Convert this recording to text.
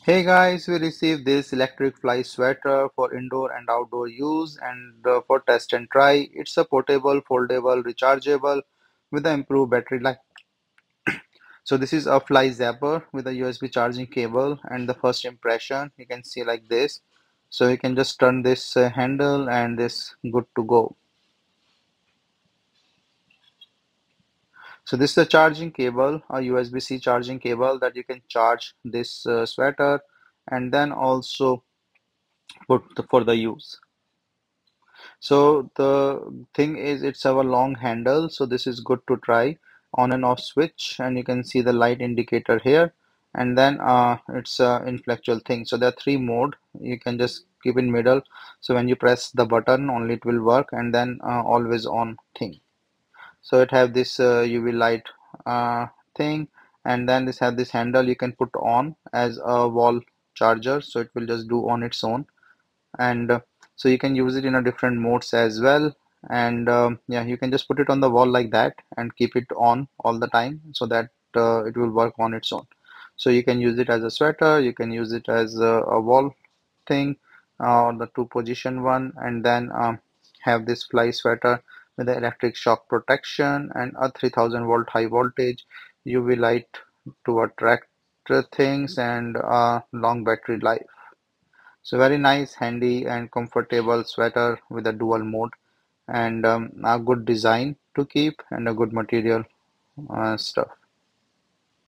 Hey guys, we received this electric fly sweater for indoor and outdoor use and for test and try. It's a portable, foldable, rechargeable with an improved battery life. So this is a fly zapper with a USB charging cable, and the first impression you can see like this. So you can just turn this handle and this good to go. So this is a charging cable, a USB-C charging cable that you can charge this sweater and then also put for the use. So the thing is it's have a long handle, so this is good to try on and off switch, and you can see the light indicator here, and then it's a inflectual thing. So there are three mode. You can just keep in middle. So when you press the button only it will work, and then always on thing. So it have this UV light thing, and then this have this handle you can put on as a wall charger, so it will just do on its own. And so you can use it in a different modes as well. And yeah, you can just put it on the wall like that and keep it on all the time so that it will work on its own. So you can use it as a sweater, you can use it as a wall thing, the two position one, and then have this fly sweater with the electric shock protection and a 3000-volt high voltage UV light to attract things, and long battery life. So very nice, handy and comfortable sweater with a dual mode, and a good design to keep and a good material stuff.